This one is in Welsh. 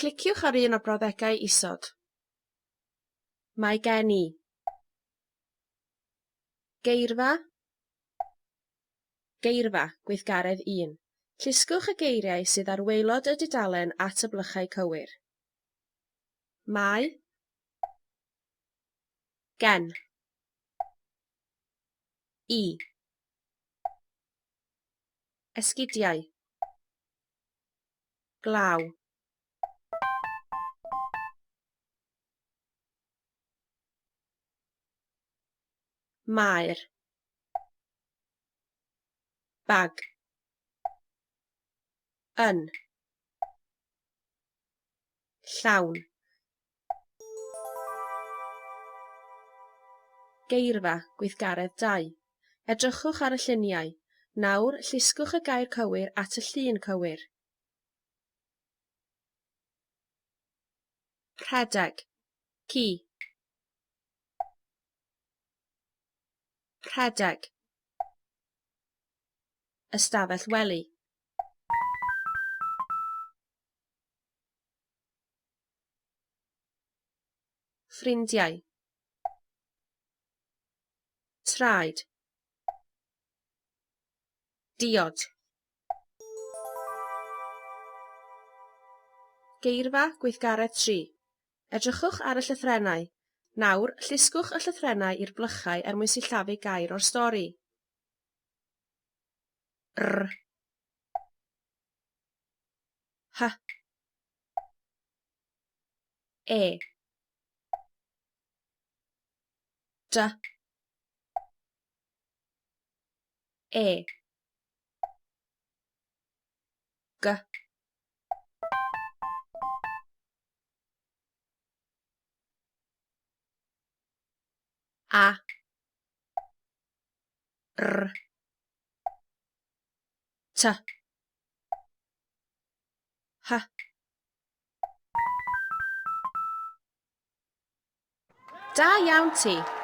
Cliciwch ar un o brawddegau isod. Mae gen i geirfa, geirfa, gweithgaredd 1. Llusgwch y geiriau sydd ar waelod y dudalen at y blychau cywir. Mae, gen, i, esgidiau, glaw, maer, bag, yn, llawn, geirfa, gweithgaredd 2. Edrychwch ar y lluniau. Nawr, llusgwch y gair cywir at y llun cywir. Rhedeg, ci. Rhedeg. Ystafell wely. Ffrindiau. Traed. Diod. Geirfa, gweithgaredd 3. Edrychwch ar y llythrennau. Nawr, llusgwch y llythrennau i'r blychau er mwyn sillafu gair o'r stori. R. H. E. D. E. G. A. R. T. H. Da iawn ti!